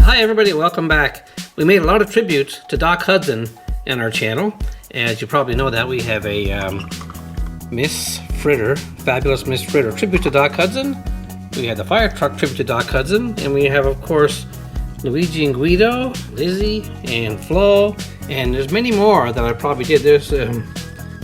Hi everybody, welcome back. We made a lot of tributes to Doc Hudson in our channel. As you probably know that we have a Miss Fritter, Fabulous Miss Fritter tribute to Doc Hudson. We had the fire truck tribute to Doc Hudson, and we have of course Luigi and Guido, Lizzie and Flo, and there's many more that I probably did. There's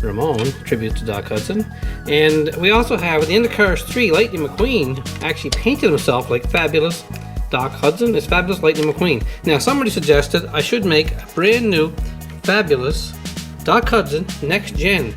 Ramon tribute to Doc Hudson, and we also have at the end of Cars 3, Lightning McQueen actually painted himself like Fabulous Doc Hudson. It's Fabulous Lightning McQueen. Now somebody suggested I should make a brand new Fabulous Doc Hudson Next Gen.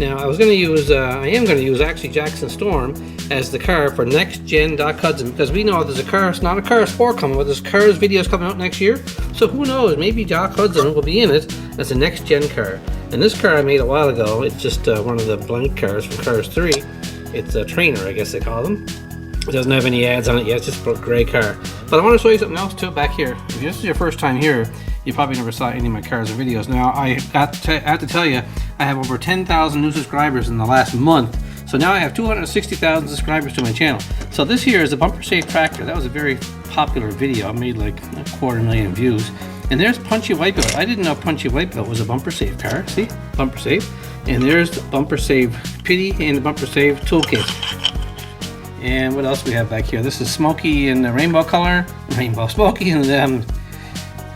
Now I am going to use actually Jackson Storm as the car for Next Gen Doc Hudson, because we know there's a Cars, not a Cars 4 coming, but there's Cars videos coming out next year. So who knows, maybe Doc Hudson will be in it as a Next Gen car. And this car I made a while ago. It's just one of the blank cars from Cars 3. It's a trainer, I guess they call them. It doesn't have any ads on it yet, it's just a gray car. But I want to show you something else too back here. If this is your first time here, you probably never saw any of my cars or videos. Now, I have to tell you, I have over 10,000 new subscribers in the last month. So now I have 260,000 subscribers to my channel. So this here is a bumper safe tractor. That was a very popular video. I made like 250,000 views. And there's Punchy Wipeout. I didn't know Punchy Wipeout was a bumper safe car. See? Bumper safe. And there's the bumper save pity and the bumper save toolkit. And what else we have back here? This is Smokey in the rainbow color, Rainbow Smokey, and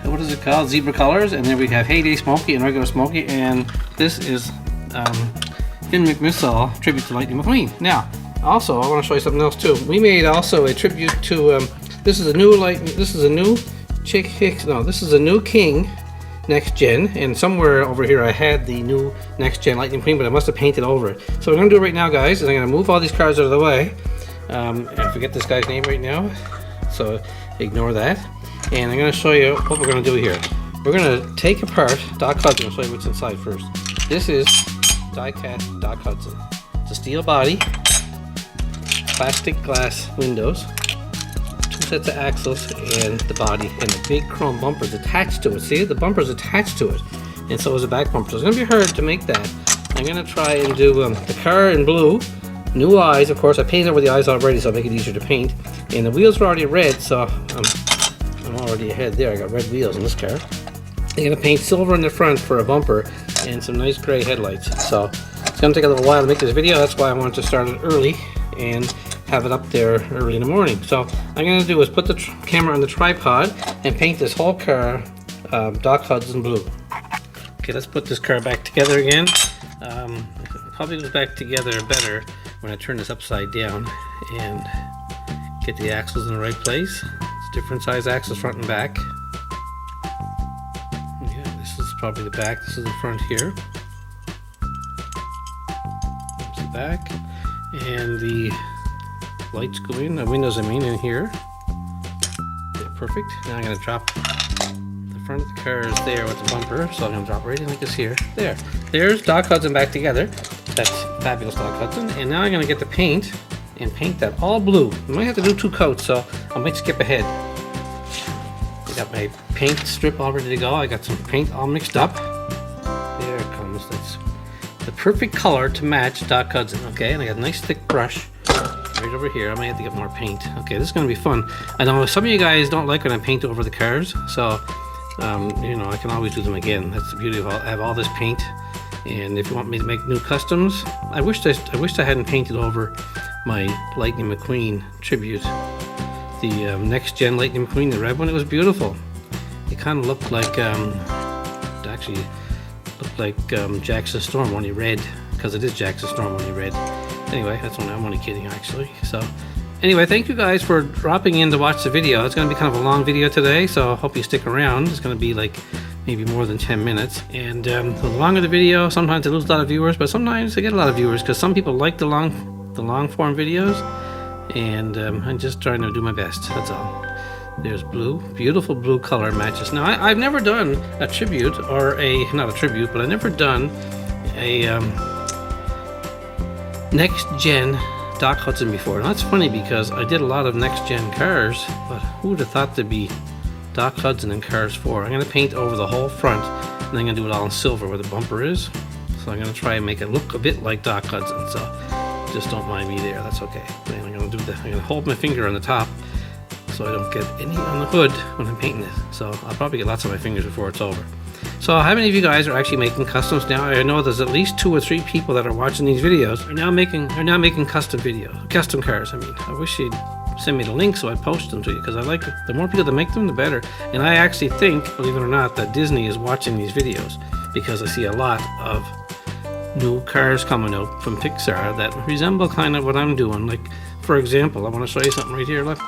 what is it called? Zebra colors. And then we have Heyday Smokey and regular Smokey. And this is Finn McMissile tribute to Lightning McQueen. Now, also I want to show you something else too. We made also a tribute to this is a new King Next Gen, and somewhere over here I had the new Next Gen Lightning McQueen, but I must have painted over it. So what I'm going to do right now, guys, is I'm going to move all these cars out of the way. I forget this guy's name right now, so ignore that. And I'm going to show you what we're going to do here. We're going to take apart Doc Hudson. I'll show you what's inside first. This is die-cast Doc Hudson. It's a steel body, plastic glass windows, 2 sets of axles, and the body, and the big chrome bumpers attached to it. See, the bumper's attached to it, and so is the back bumper. So it's going to be hard to make that. I'm going to try and do the car in blue. New eyes, of course. I painted over the eyes already, so I'll make it easier to paint. And the wheels were already red, so I'm already ahead there. I got red wheels in this car. I'm going to paint silver in the front for a bumper and some nice gray headlights. So it's going to take a little while to make this video. That's why I wanted to start it early and have it up there early in the morning. So I'm going to do is put the camera on the tripod and paint this whole car Doc Hudson blue. Okay, let's put this car back together again. It probably goes back together better when I turn this upside down and get the axles in the right place. It's different size axles front and back. Yeah, this is probably the back, this is the front here. That's the back. And the lights go in, the windows I mean, in here. Okay, perfect. Now I'm going to drop the front of the car is there with the bumper, so I'm going to drop right in like this here. There. There's Doc Hudson back together. That's Fabulous Doc Hudson. And now I'm going to get the paint and paint that all blue. I might have to do 2 coats, so I might skip ahead. I got my paint strip all ready to go. I got some paint all mixed up. There it comes. That's the perfect color to match Doc Hudson. Okay, and I got a nice thick brush right over here. I might have to get more paint. Okay, this is going to be fun. I know some of you guys don't like when I paint over the cars, so you know, I can always do them again. That's the beauty of I have all this paint. And if you want me to make new customs, I wished I hadn't painted over my Lightning McQueen tribute. The Next Gen Lightning McQueen, the red one, it was beautiful. It kind of looked like, Jackson Storm when he red, because it is Jackson Storm when he red. Anyway, I'm only kidding actually. So anyway, thank you guys for dropping in to watch the video. It's going to be kind of a long video today, so I hope you stick around. It's going to be like maybe more than 10 minutes. And the longer the video, sometimes I lose a lot of viewers, but sometimes I get a lot of viewers because some people like the long form videos, and I'm just trying to do my best. That's all. There's blue, beautiful blue color matches. Now I've never done a tribute, or not a tribute, but I've never done a Next Gen Doc Hudson before. And that's funny because I did a lot of Next Gen cars, but who would have thought there'd be Doc Hudson in Cars 4. I'm going to paint over the whole front, and I'm going to do it all in silver where the bumper is. So I'm going to try and make it look a bit like Doc Hudson. So just don't mind me there. That's okay. I'm going to do that. I'm going to hold my finger on the top so I don't get any on the hood when I'm painting it. So I'll probably get lots on my fingers before it's over. So how many of you guys are actually making customs now? I know there's at least 2 or 3 people that are watching these videos are now making custom cars. I mean, I wish you'd send me the link so I'd post them to you, because I like it. The more people that make them, the better. And I actually think, believe it or not, that Disney is watching these videos, because I see a lot of new cars coming out from Pixar that resemble kind of what I'm doing. Like, for example, I want to show you something right here. Look,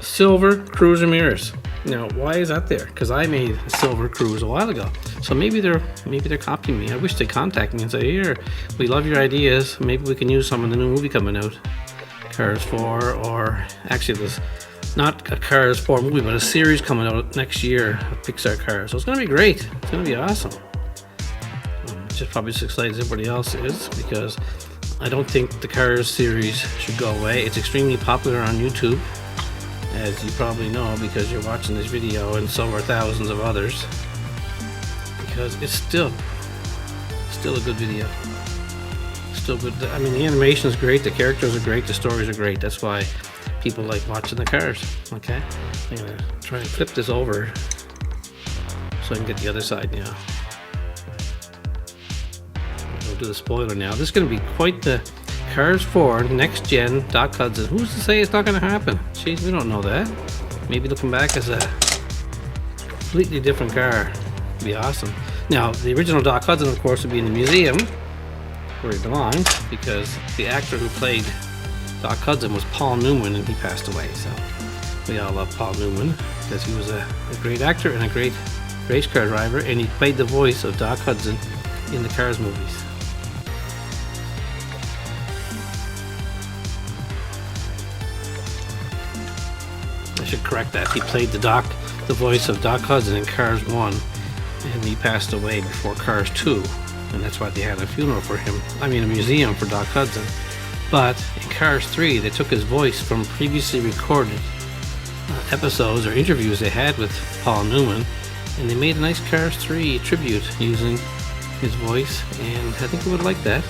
silver Cruiser mirrors. Now, why is that there? Because I made a silver Cruise a while ago. So maybe they're copying me. I wish they'd contact me and say, here, we love your ideas. Maybe we can use some in the new movie coming out, Cars 4, or actually there's not a Cars 4 movie, but a series coming out next year of Pixar cars. So it's going to be great. It's going to be awesome. I'm just probably as excited as everybody else is, because I don't think the Cars series should go away. It's extremely popular on YouTube, as you probably know, because you're watching this video, and so are thousands of others, because it's still a good video. Still good. I mean, the animation is great, the characters are great, the stories are great. That's why people like watching the cars. Okay, I'm gonna try and flip this over so I can get the other side now. We'll do the spoiler now. This is going to be quite the Cars 4 next gen Doc Hudson. Who's to say it's not going to happen? Jeez, we don't know that. Maybe it'll come back as a completely different car. It'd be awesome. Now, the original Doc Hudson, of course, would be in the museum where he belongs, because the actor who played Doc Hudson was Paul Newman, and he passed away. So we all love Paul Newman, because he was a great actor and a great race car driver, and he played the voice of Doc Hudson in the Cars movies. I should correct that. He played the voice of Doc Hudson in Cars 1, and he passed away before Cars 2, and that's why they had a funeral for him. I mean, a museum for Doc Hudson. But in Cars 3, they took his voice from previously recorded episodes or interviews they had with Paul Newman, and they made a nice Cars 3 tribute using his voice, and I think you would like that.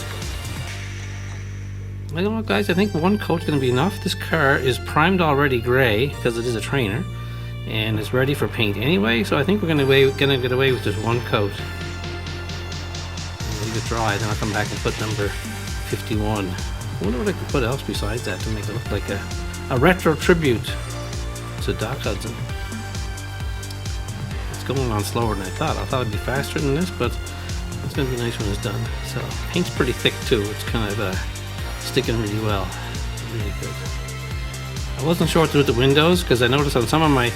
I don't know, guys, I think one coat's going to be enough. This car is primed already gray, because it is a trainer, and it's ready for paint anyway, so I think we're going to get away with just one coat. I'll leave it dry, then I'll come back and put number 51. I wonder what I could put else besides that to make it look like a retro tribute to Doc Hudson. It's going on slower than I thought. I thought it'd be faster than this, but it's going to be nice when it's done. So, paint's pretty thick too. It's kind of sticking really well. Really good. I wasn't sure what to do with the windows, because I noticed on some of my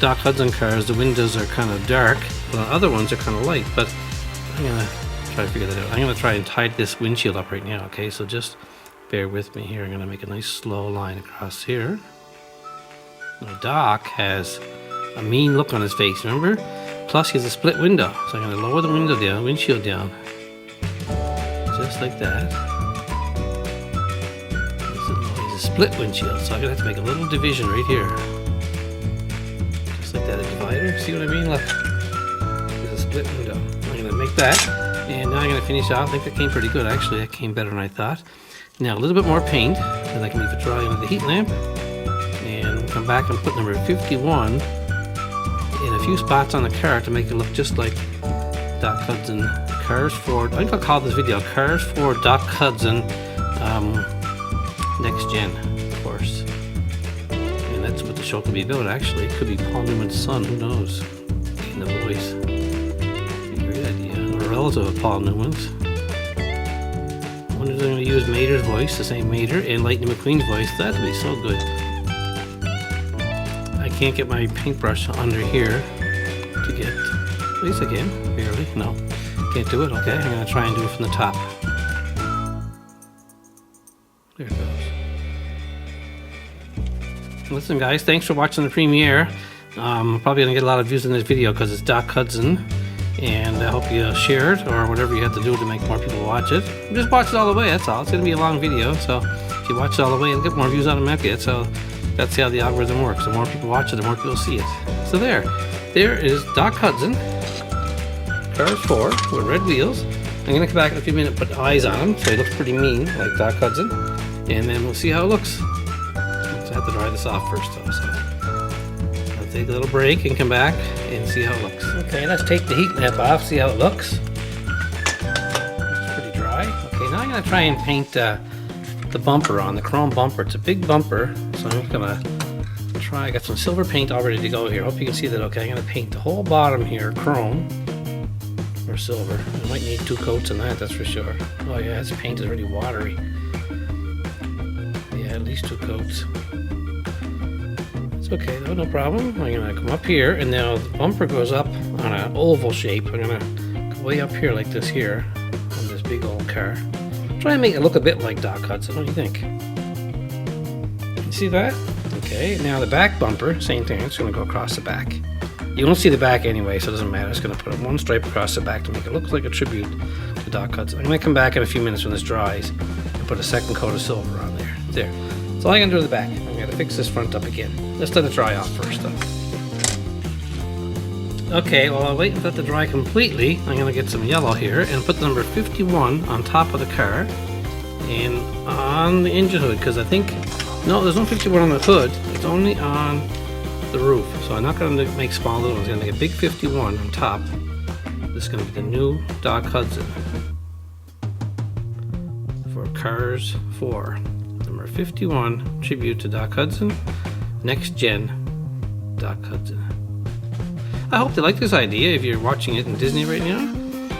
Doc Hudson cars the windows are kind of dark, but on other ones they're kind of light. But I'm going to try to figure that out. I'm going to try and tidy this windshield up right now, okay? So just bear with me here. I'm going to make a nice slow line across here. Now, Doc has a mean look on his face, remember? Plus, he has a split window. So I'm going to lower the windshield down. Just like that. He's a split windshield, so I'm going to have to make a little division right here. Just like that, a divider. See what I mean? Look. There's a split window. I'm going to make that. And now I'm going to finish off. I think that came pretty good, actually. That came better than I thought. Now a little bit more paint, and I can leave it dry under the heat lamp, and come back and put number 51 in a few spots on the car to make it look just like Doc Hudson. Cars 4, I think I'll call this video Cars 4 Doc Hudson Next Gen, of course. And that's what the show could be about, actually. It could be Paul Newman's son, who knows, in the voice. Be a great idea. A relative of Paul Newman's. I wonder if they're going to use Mater's voice, the same Mater, and Lightning McQueen's voice. That would be so good. I can't get my paintbrush under here to get, at least I can, barely, no. Can't do it, okay. I'm going to try and do it from the top. There it goes. Listen, guys, thanks for watching the premiere. Probably going to get a lot of views in this video because it's Doc Hudson. And I hope you share it, or whatever you have to do to make more people watch it. Just watch it all the way, that's all. It's going to be a long video, so if you watch it all the way, you'll get more views automatically. So that's how the algorithm works. The more people watch it, the more people see it. So there is Doc Hudson, Cars 4 with red wheels. I'm going to come back in a few minutes and put eyes on him, so he looks pretty mean, like Doc Hudson. And then we'll see how it looks. So I have have to dry this off first though, so I'll take a little break and come back and see how it looks. Okay, let's take the heat lamp off, see how it looks. It's pretty dry. Okay, now I'm gonna try and paint the bumper on, the chrome bumper. It's a big bumper, so I'm gonna try. I got some silver paint all ready to go here. Hope you can see that okay. I'm gonna paint the whole bottom here chrome or silver. I might need 2 coats on that, that's for sure. Oh yeah, this paint is really watery. Yeah, at least 2 coats. It's okay though, no problem. I'm gonna come up here, and now the bumper goes up on an oval shape. I'm gonna go way up here like this here on this big old car. Try and make it look a bit like Doc Hudson. What do you think? You see that? Okay, now the back bumper, same thing. It's gonna go across the back. You won't see the back anyway, so it doesn't matter. It's gonna put 1 stripe across the back to make it look like a tribute to Doc Hudson. I'm gonna come back in a few minutes when this dries and put a second coat of silver on there. There. That's all I'm gonna do to the back. I'm gonna fix this front up again. Let's let it dry off first though. Okay, well I'll wait and let it dry completely. I'm gonna get some yellow here and put the number 51 on top of the car and on the engine hood, because I think, no, there's no 51 on the hood. It's only on the roof. So I'm not gonna make small little ones. I'm gonna make a big 51 on top. This is gonna be the new Doc Hudson for Cars 4. Number 51, tribute to Doc Hudson, next gen Doc Hudson. I hope they like this idea. If you're watching it in Disney right now,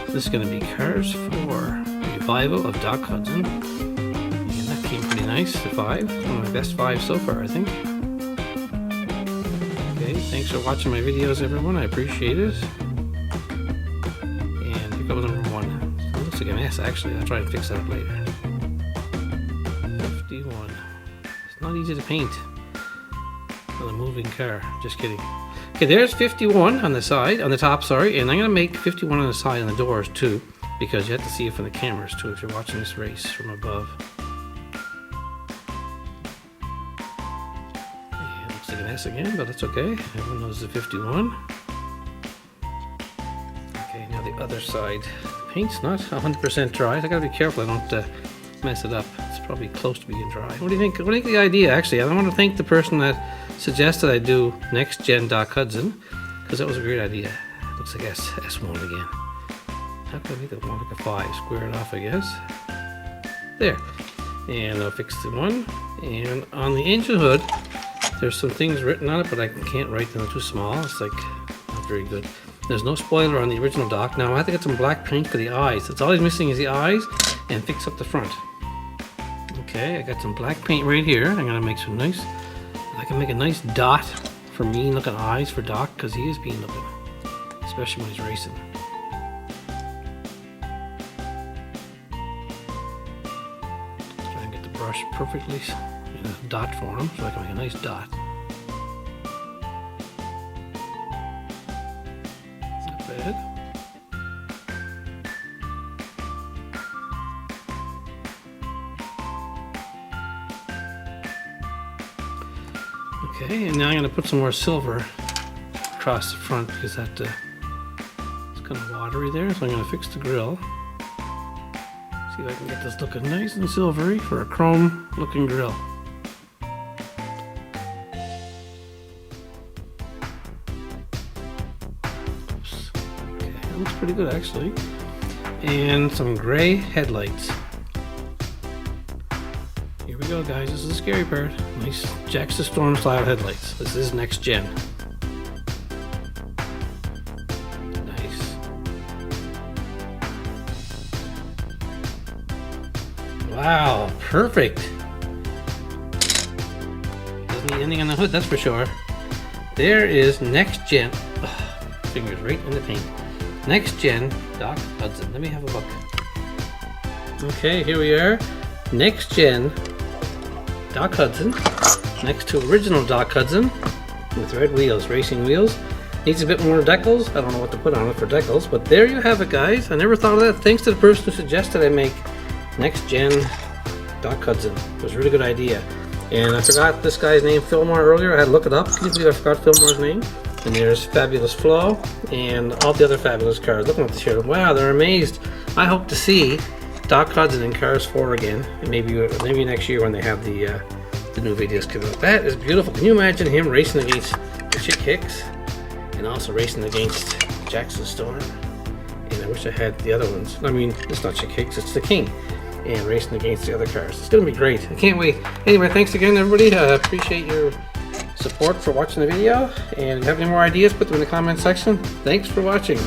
this is going to be Cars 4, revival of Doc Hudson. And that came pretty nice, the 5. One of my best 5 so far, I think. Okay, thanks for watching my videos, everyone. I appreciate it. And here comes number 1. It looks like an S, actually. I'll try and fix that up later. 51. It's not easy to paint on a moving car. Just kidding. Okay, there's 51 on the side, on the top, sorry, and I'm going to make 51 on the side on the doors too, because you have to see it from the cameras too if you're watching this race from above. Yeah, looks like an S again, but that's okay. Everyone knows the 51. Okay, now the other side. The paint's not 100% dry, so I gotta be careful I don't mess it up. It's probably close to being dry. What do you think? What do you think of the idea? Actually, I want to thank the person that suggested I do next gen Doc Hudson, because that was a great idea. Looks like S1 again. How can I make that more like a 5? Square it off, I guess. There. And I'll fix the one. And on the engine hood, there's some things written on it, but I can't write them. They're too small. It's like not very good. There's no spoiler on the original Doc. Now I have to get some black paint for the eyes. That's all he's missing is the eyes, and fix up the front. Okay, I got some black paint right here. I'm gonna make some nice. I can make a nice dot for mean looking eyes for Doc, because he is mean looking, especially when he's racing. Try and get the brush perfectly in a dot for him, so I can make a nice dot. Not bad. Okay, and now I'm going to put some more silver across the front, because that it's kind of watery there, so I'm going to fix the grill. See if I can get this looking nice and silvery for a chrome looking grill. Oops. Okay, that looks pretty good actually. And some gray headlights. Here we go, guys. This is the scary part. Nice Jackson Storm style headlights. This is next gen. Nice. Wow, perfect. Doesn't need anything on the hood, that's for sure. There is next gen. Oh, fingers right in the paint. Next gen Doc Hudson. Let me have a look. Okay, here we are. Next gen Doc Hudson next to original Doc Hudson with red wheels, racing wheels. Needs a bit more decals. I don't know what to put on it for decals, but there you have it, guys. I never thought of that. Thanks to the person who suggested I make next gen Doc Hudson. It was a really good idea. And I forgot this guy's name, Fillmore, earlier. I had to look it up. Can you believe I forgot Fillmore's name? And there's Fabulous Flo and all the other fabulous cars. Look at this here. Wow, they're amazed. I hope to see Doc Hudson in Cars 4 again, and maybe next year when they have the the new videos come out. That is beautiful. Can you imagine him racing against the Chick Hicks and also racing against Jackson Storm? And I wish I had the other ones. I mean, it's not Chick Hicks, it's the King. And racing against the other cars. It's going to be great. I can't wait. Anyway, thanks again, everybody. Appreciate your support for watching the video. And if you have any more ideas, put them in the comment section. Thanks for watching.